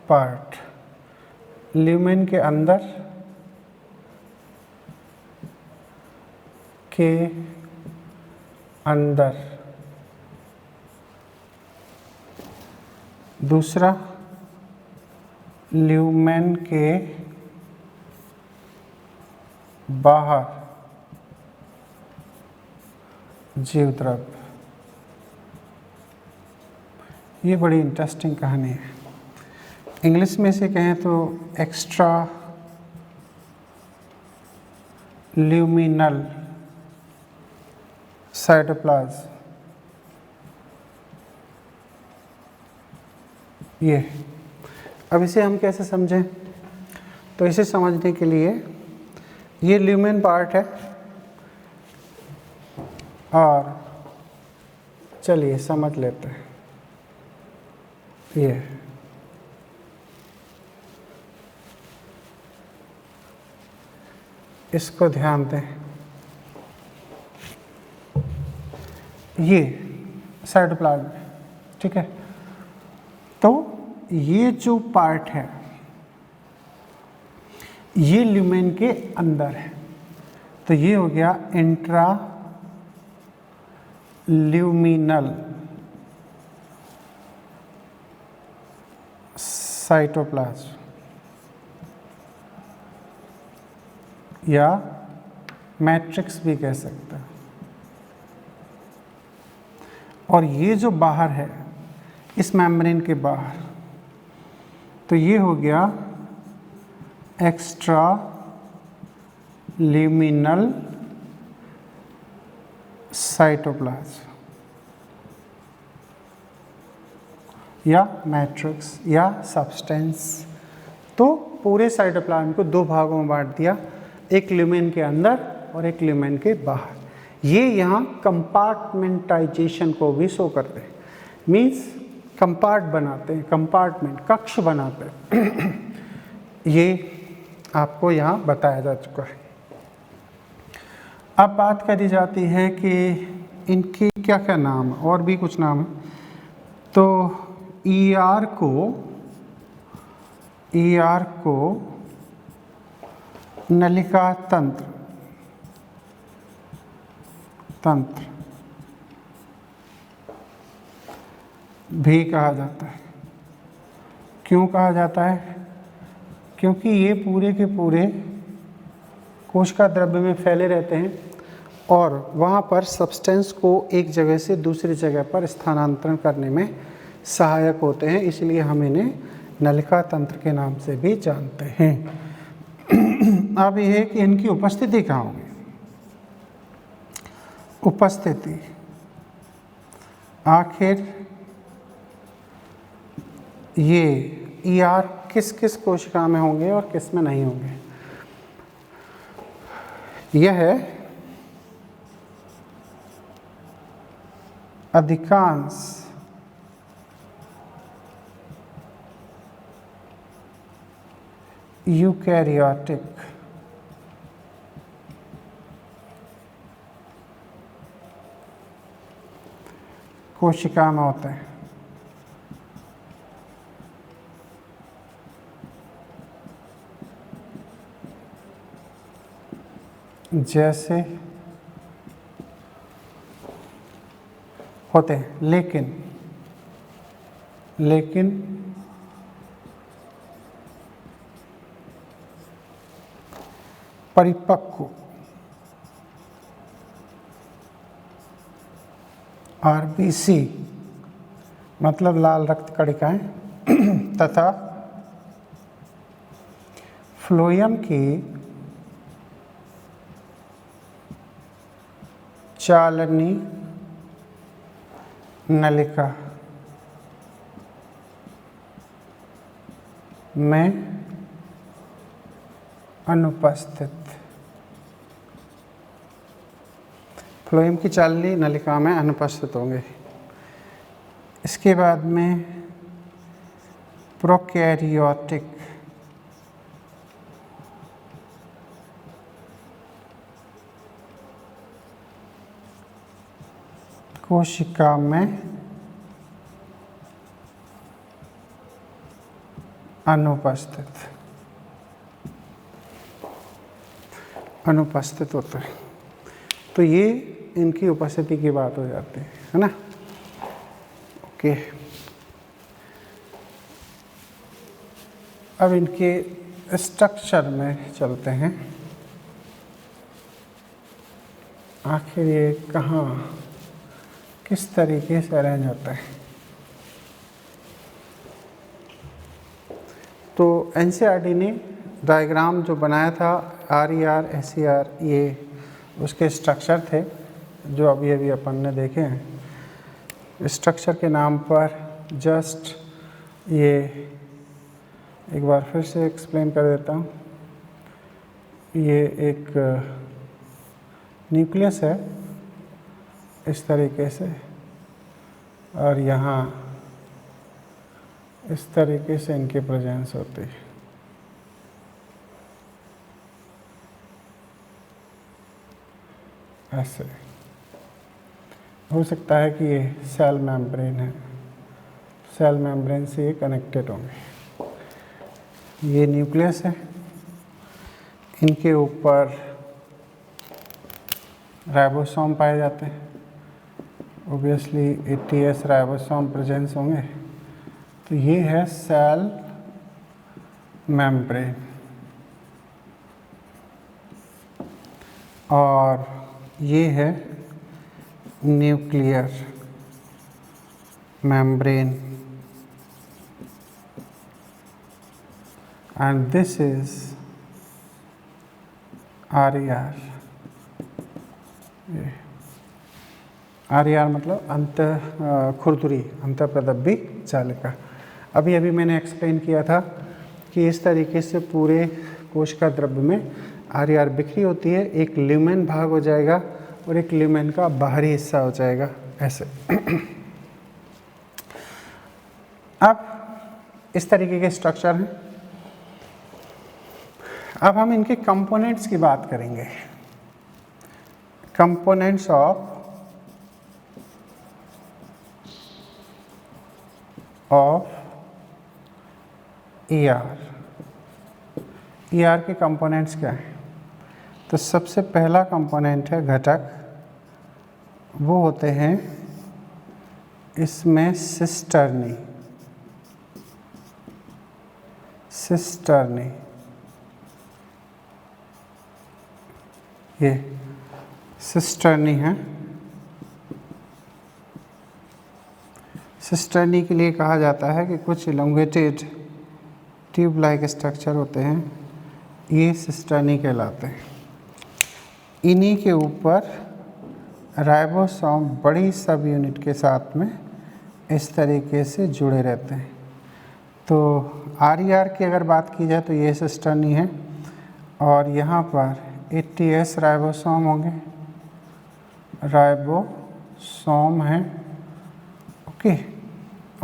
पार्ट, ल्यूमेन के अंदर, दूसरा ल्यूमेन के बाहर जीवद्रव्य। ये बड़ी इंटरेस्टिंग कहानी है। इंग्लिश में से कहें तो एक्स्ट्रा ल्यूमिनल साइटोप्लाज्म, ये। अब इसे हम कैसे समझें? तो इसे समझने के लिए ये ल्यूमेन पार्ट है, और चलिए समझ लेते हैं। ये इसको ध्यान दें, ये साइटोप्लाज्म, ठीक है। तो ये जो पार्ट है ये ल्यूमेन के अंदर है, तो ये हो गया इंट्रा ल्यूमिनल साइटोप्लाज्म या मैट्रिक्स भी कह सकते हैं। और ये जो बाहर है, इस मेम्ब्रेन के बाहर, तो ये हो गया एक्स्ट्रा ल्यूमिनल साइटोप्लाज्म या मैट्रिक्स या सब्सटेंस। तो पूरे साइटोप्लाज्म को दो भागों में बांट दिया, एक ल्यूमेन के अंदर और एक ल्यूमेन के बाहर। ये यहाँ कंपार्टमेंटाइजेशन को भी शो करते हैं, मीन्स कंपार्ट बनाते हैं, कंपार्टमेंट कक्ष बनाते हैं। ये आपको यहाँ बताया जा चुका है। अब बात करी जाती है कि इनके क्या क्या नाम है, और भी कुछ नाम है। तो ER को नलिका तंत्र भी कहा जाता है। क्यों कहा जाता है? क्योंकि ये पूरे के पूरे कोशिका द्रव्य में फैले रहते हैं और वहाँ पर सब्सटेंस को एक जगह से दूसरी जगह पर स्थानांतरण करने में सहायक होते हैं, इसलिए हम इन्हें नलिका तंत्र के नाम से भी जानते हैं। अब यह है कि इनकी उपस्थिति कहाँ होगी। उपस्थिति आखिर ये ER किस किस कोशिका में होंगे और किस में नहीं होंगे। यह अधिकांश यूकैरियोटिक कोशिका में होते हैं। जैसे होते हैं, लेकिन परिपक्व RBC मतलब लाल रक्त कणिकाएं तथा फ्लोएम की चालनी नलिका में अनुपस्थित। फ्लोएम की चालनी नलिका में अनुपस्थित होंगे। इसके बाद में प्रोकैरियोटिक कोशिका में अनुपस्थित होता है। तो ये इनकी उपस्थिति की बात हो जाती है ना। ओके, अब इनके स्ट्रक्चर में चलते हैं। आखिर ये कहाँ किस तरीके से अरेंज होता है। तो NCERT ने डायग्राम जो बनाया था RER SER, ये उसके स्ट्रक्चर थे जो अभी अपन ने देखे हैं। स्ट्रक्चर के नाम पर जस्ट ये एक बार फिर से एक्सप्लेन कर देता हूँ। ये एक न्यूक्लियस है इस तरीके से, और यहाँ इस तरीके से इनकी प्रेजेंस होती है। ऐसे हो सकता है कि ये सेल मेम्ब्रेन है, सेल मेम्ब्रेन से ये कनेक्टेड होंगे। ये न्यूक्लियस है, इनके ऊपर राइबोसोम पाए जाते हैं। ओबियसली ATS राइबोसोम प्रेजेंस होंगे। तो ये है सेल मेम्ब्रेन, और ये है nuclear membrane. and this is RER। RER मतलब अंत खुरदुरी अंतःप्रदब्बी जालिका। अभी अभी मैंने एक्सप्लेन किया था कि इस तरीके से पूरे कोशिका द्रव्य में RER बिखरी होती है, एक ल्यूमेन भाग हो जाएगा और एक ल्यूमेन का बाहरी हिस्सा हो जाएगा ऐसे। अब इस तरीके के स्ट्रक्चर हैं। अब हम इनके कंपोनेंट्स की बात करेंगे। Components of ER। ER के कंपोनेंट्स क्या हैं? तो सबसे पहला कंपोनेंट है घटक, वो होते हैं इसमें सिस्टर्नी। ये सिस्टर्नी है। सिस्टर्नी के लिए कहा जाता है कि कुछ इलोंगेटेड ट्यूब लाइक स्ट्रक्चर होते हैं, ये सिस्टर्नी कहलाते हैं। इन्हीं के ऊपर राइबोसोम बड़ी सब यूनिट के साथ में इस तरीके से जुड़े रहते हैं। तो RER की अगर बात की जाए तो ये सिस्टर्नी है और यहाँ पर 80S राइबोसोम होंगे, राइबोसोम हैं, ओके।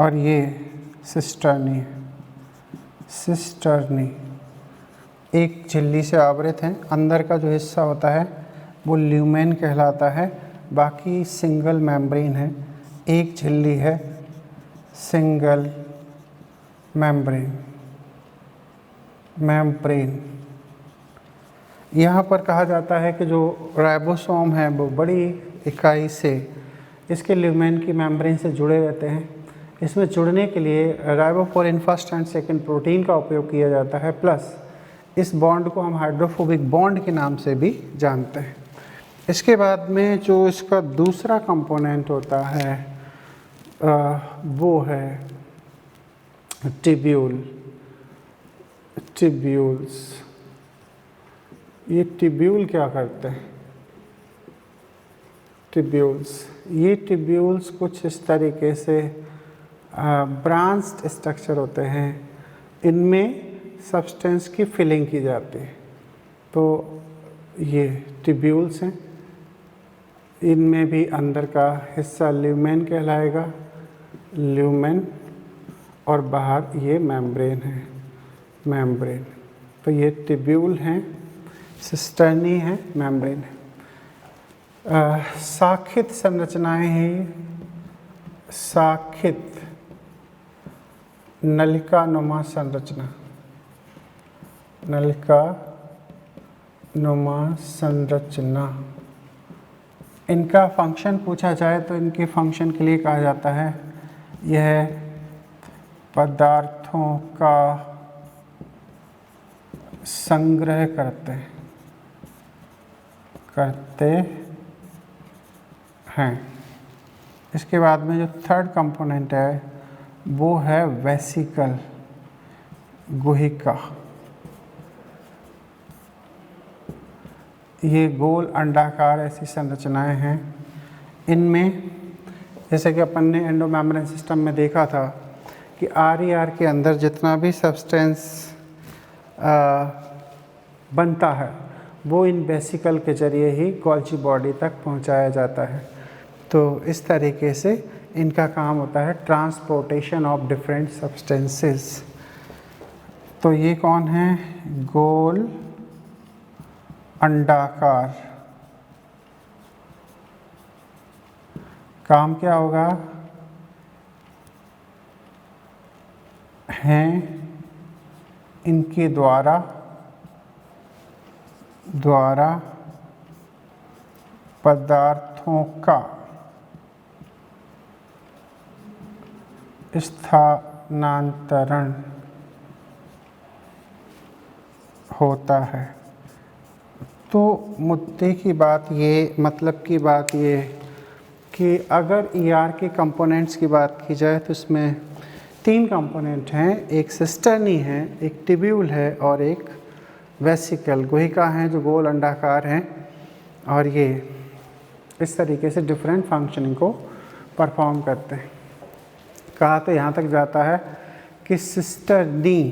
और ये सिस्टर्नी है। सिस्टर्नी एक झिल्ली से आवृत हैं, अंदर का जो हिस्सा होता है वो ल्यूमेन कहलाता है, बाकी सिंगल मेम्ब्रेन है। एक झिल्ली है सिंगल मेम्ब्रेन। यहाँ पर कहा जाता है कि जो राइबोसोम है वो बड़ी इकाई से इसके ल्यूमेन की मेम्ब्रेन से जुड़े रहते हैं। इसमें जुड़ने के लिए ribophorin first and second protein का उपयोग किया जाता है, प्लस इस बॉन्ड को हम हाइड्रोफोबिक बॉन्ड के नाम से भी जानते हैं। इसके बाद में जो इसका दूसरा कंपोनेंट होता है वो है टिब्यूल्स। ये टिब्यूल क्या करते हैं? ये टिब्यूल्स कुछ इस तरीके से ब्रांच्ड स्ट्रक्चर होते हैं, इनमें सब्सटेंस की फिलिंग की जाती है। तो ये टिब्यूल्स हैं, इनमें भी अंदर का हिस्सा ल्यूमेन कहलाएगा, ल्यूमेन, और बाहर ये मेम्ब्रेन है, मेम्ब्रेन। तो ये टिब्यूल हैं, सिस्टर्नी है, मेम्ब्रेन है। शाखित संरचनाएं हैं, शाखित नलिका नुमा संरचना, नलिका नुमा संरचना। इनका फंक्शन पूछा जाए तो इनके फंक्शन के लिए कहा जाता है यह पदार्थों का संग्रह करते हैं। इसके बाद में जो थर्ड कंपोनेंट है वो है वेसिकल, गुहिका। ये गोल अंडाकार ऐसी संरचनाएं हैं। इनमें जैसे कि अपन ने एंडोमेम्ब्रेन सिस्टम में देखा था कि RER के अंदर जितना भी सब्सटेंस बनता है वो इन वेसिकल के जरिए ही गोल्जी बॉडी तक पहुंचाया जाता है। तो इस तरीके से इनका काम होता है ट्रांसपोर्टेशन ऑफ डिफरेंट सब्सटेंसेस। तो ये कौन है? गोल अंडाकार। काम क्या होगा? हैं इनके द्वारा पदार्थों का स्थानांतरण होता है। तो मुद्दे की बात ये, मतलब की बात ये कि अगर ER के कंपोनेंट्स की बात की जाए तो इसमें तीन कंपोनेंट हैं, एक सिस्टर्नी है, एक टिब्यूल है और एक वेसिकल गुहिका हैं जो गोल अंडाकार हैं, और ये इस तरीके से डिफरेंट फंक्शनिंग को परफॉर्म करते हैं। कहा तो यहाँ तक जाता है कि सिस्टर्नी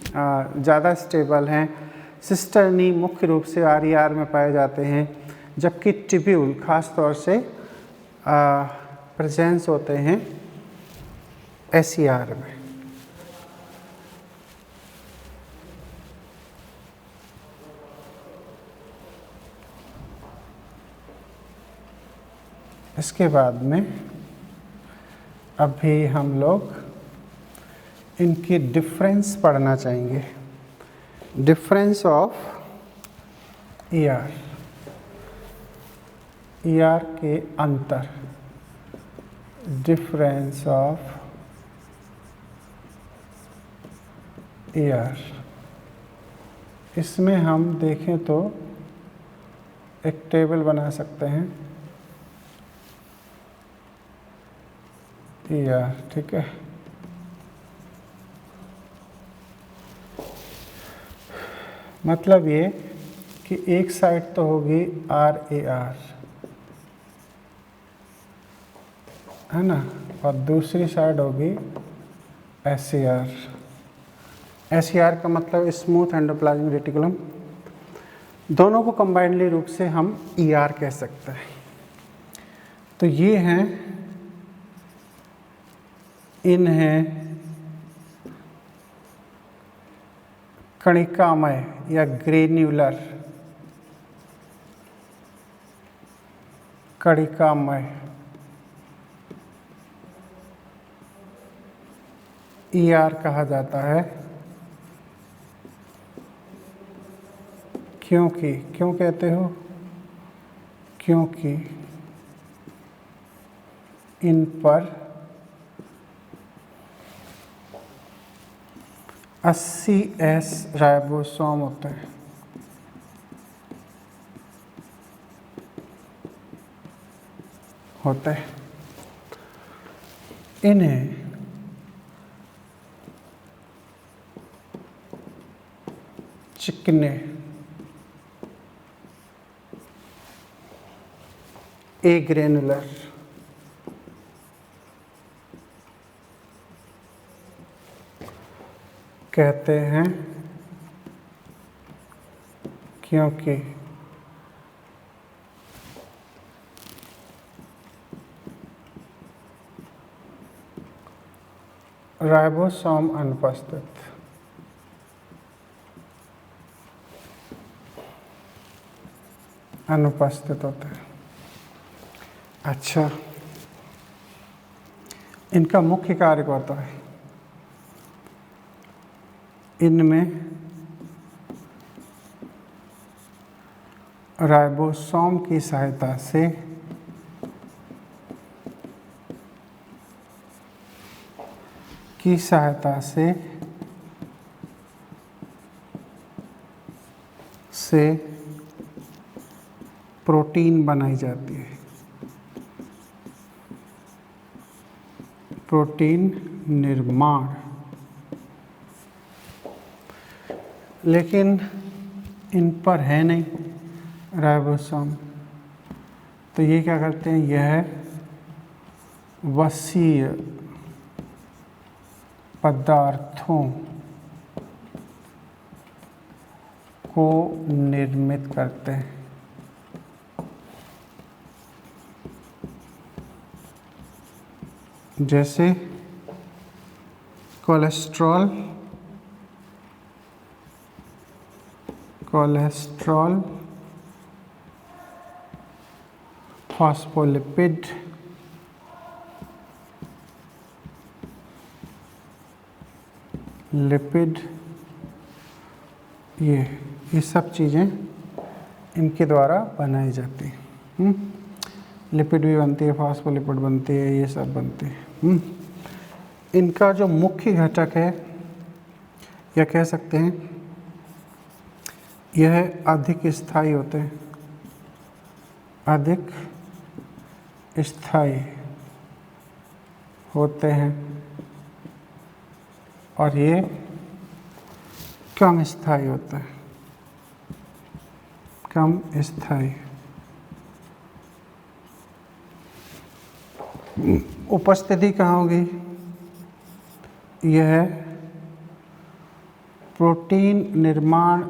ज़्यादा स्टेबल हैं, सिस्टर्नी मुख्य रूप से RER में पाए जाते हैं, जबकि टिब्यूल खास तौर से प्रेजेंस होते हैं SER में। इसके बाद में अभी हम लोग इनकी डिफरेंस पढ़ना चाहेंगे, डिफरेंस ऑफ ER के अंतर, डिफरेंस ऑफ ER। इसमें हम देखें तो एक टेबल बना सकते हैं ER, ठीक है। मतलब ये कि एक साइड तो होगी RAR, है ना, और दूसरी साइड होगी SER। SER का मतलब स्मूथ एंडोप्लाज्मिक रेटिकुलम। दोनों को कंबाइंडली रूप से हम ER कह सकते हैं। तो ये हैं, इन्हें कणिकामय या ग्रेन्युलर, कणिकामय ER कहा जाता है। क्योंकि, क्यों कहते हो? क्योंकि इन पर 80S राइबोसोम होते हैं। इन्हें चिकने ग्रेनुलर कहते हैं, क्योंकि राइबोसोम अनुपस्थित होते हैं। अच्छा, इनका मुख्य कार्य क्या होता है? इनमें राइबोसोम की सहायता से प्रोटीन बनाई जाती है, प्रोटीन निर्माण। लेकिन इन पर है नहीं राइबोसोम, तो ये क्या करते हैं? यह वसीय पदार्थों को निर्मित करते हैं। जैसे कोलेस्ट्रॉल, फॉस्फोलिपिड, लिपिड, ये सब चीज़ें इनके द्वारा बनाई जाती हैं। लिपिड भी बनती है, फॉस्फोलिपिड बनती है, ये सब बनते हैं। इनका जो मुख्य घटक है, या कह सकते हैं यह अधिक स्थायी होते हैं, अधिक स्थायी होते हैं और ये कम स्थायी होता है, कम स्थायी। उपस्थिति कहाँ होगी? यह प्रोटीन निर्माण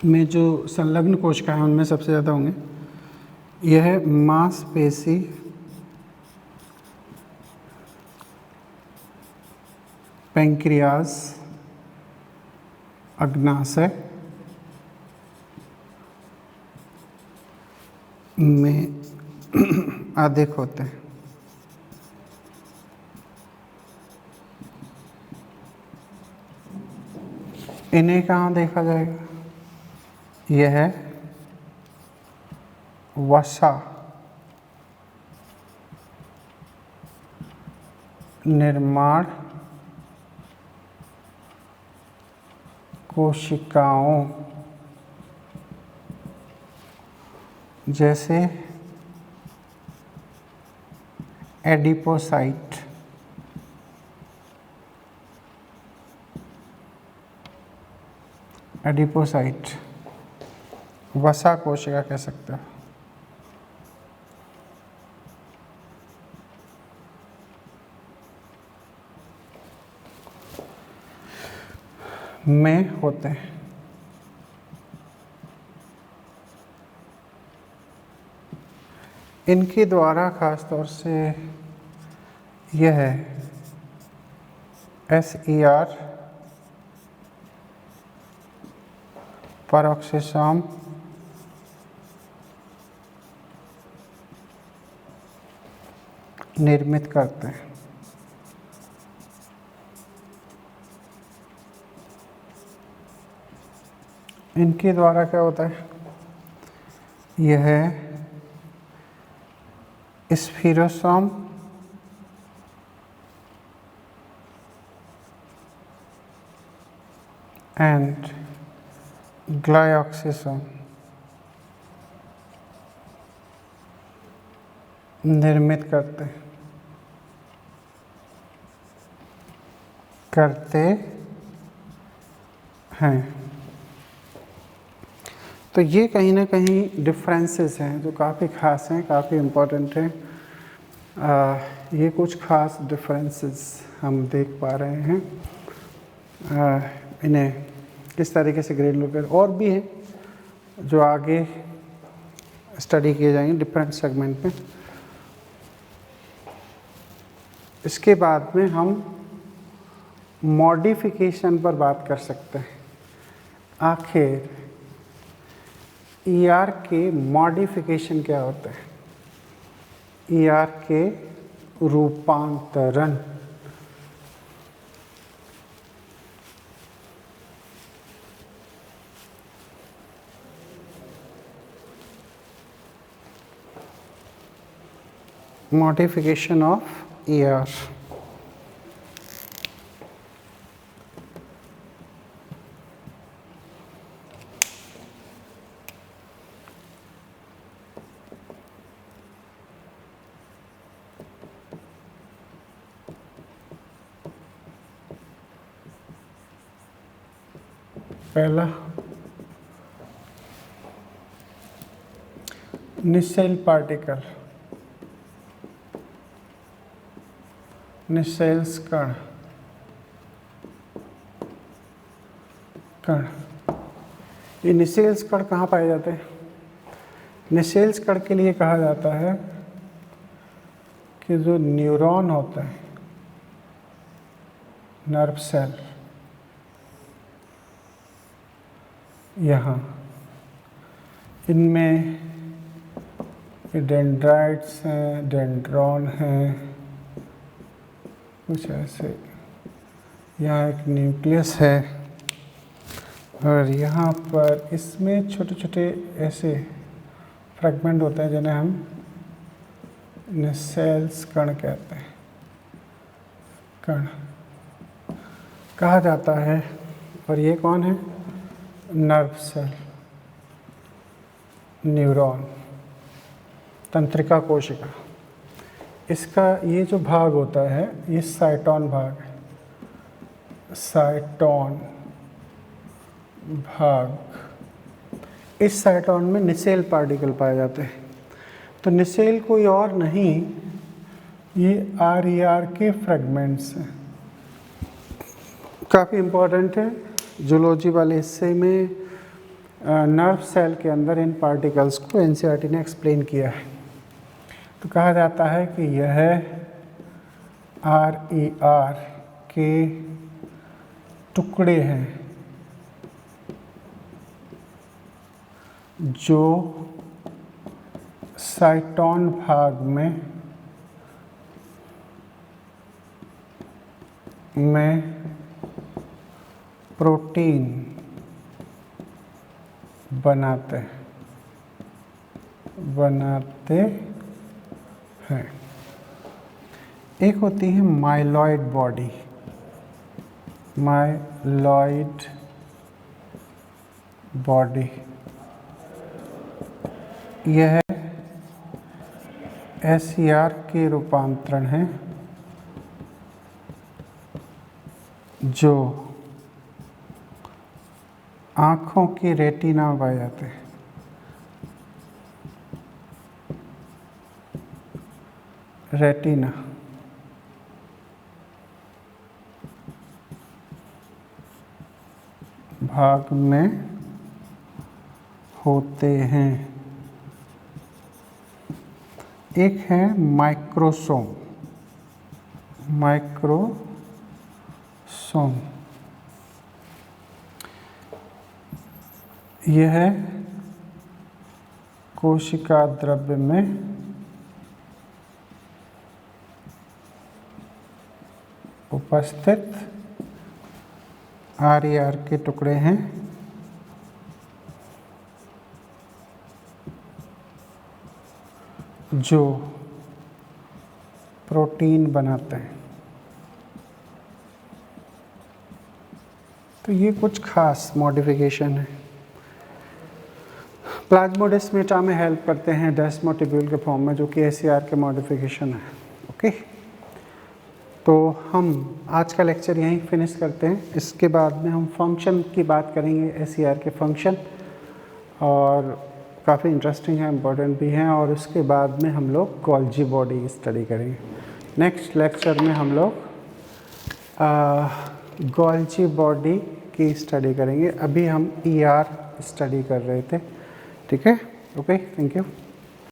में जो संलग्न कोशिकाएं हैं उनमें सबसे ज़्यादा होंगे। यह मांसपेशी, पैंक्रियाज, अग्नाशय में अधिक होते हैं। इन्हें कहाँ देखा जाएगा? यह है वसा निर्माण कोशिकाओं, जैसे एडिपोसाइट, एडिपोसाइट वसा कोशिका कह सकते हो। में होते हैं। इनके द्वारा खास तौर से यह है SER पेरोक्सिसोम निर्मित करते हैं। इनके द्वारा क्या होता है? यह है स्फीरोसोम एंड ग्लायोक्सिसोम निर्मित करते हैं। तो ये कहीं ना कहीं डिफरेंसेस हैं जो काफ़ी ख़ास हैं, काफ़ी इम्पोर्टेंट हैं। ये कुछ ख़ास डिफरेंसेस हम देख पा रहे हैं। इन्हें किस तरीके से ग्रेड लोग, और भी हैं जो आगे स्टडी किए जाएंगे डिफरेंट सेगमेंट में। इसके बाद में हम मॉडिफिकेशन पर बात कर सकते हैं। आखिर ER के मॉडिफिकेशन क्या होते हैं? ER के रूपांतरण। Modification of ER। पहला निसेल पार्टिकल, निसेल्स कण। ये निसेल्स कण कहाँ पाए जाते हैं? निसेल्स कण के लिए कहा जाता है कि जो न्यूरॉन होता है, नर्व सेल, यहाँ इनमें डेंड्राइट्स हैं, डेंड्रॉन हैं, कुछ ऐसे। यहाँ एक न्यूक्लियस है और यहाँ पर इसमें छोटे छोटे ऐसे फ्रैगमेंट होते हैं जिन्हें हम निसेल्स कण कहते हैं। कण कहा जाता है। और ये कौन है? नर्व सेल, न्यूरॉन, तंत्रिका कोशिका। इसका ये जो भाग होता है ये साइटोन भाग है, साइटोन भाग। इस साइटोन में निसेल पार्टिकल पाए जाते हैं। तो निसेल कोई और नहीं, ये RER के फ्रेगमेंट्स हैं। काफ़ी इम्पोर्टेंट है जूलॉजी वाले हिस्से में। नर्व सेल के अंदर इन पार्टिकल्स को NCERT ने एक्सप्लेन किया है। तो कहा जाता है कि यह RER के टुकड़े हैं जो साइटोन भाग में प्रोटीन बनाते हैं। एक होती है माइलॉइड बॉडी, माइलॉइड बॉडी, यह SER के रूपांतरण है जो आँखों की रेटिना में पाए जाते हैं। रेटिना भाग में होते हैं। एक है माइक्रोसोम, माइक्रोसोम यह कोशिका द्रव्य में उपस्थित RER के टुकड़े हैं जो प्रोटीन बनाते हैं। तो ये कुछ खास मॉडिफिकेशन है। प्लाज्मोडेस्माटा में हेल्प करते हैं डेस्मोटिब्यूल के फॉर्म में, जो कि SER के मॉडिफिकेशन है। ओके, तो हम आज का लेक्चर यहीं फिनिश करते हैं। इसके बाद में हम फंक्शन की बात करेंगे, SER के फंक्शन, और काफ़ी इंटरेस्टिंग है, इम्पोर्टेंट भी हैं। और उसके बाद में हम लोग गोल्जी बॉडी स्टडी करेंगे। नेक्स्ट लेक्चर में हम लोग गोल्जी बॉडी की स्टडी करेंगे। अभी हम ER स्टडी कर रहे थे। ठीक है, ओके, थैंक यू।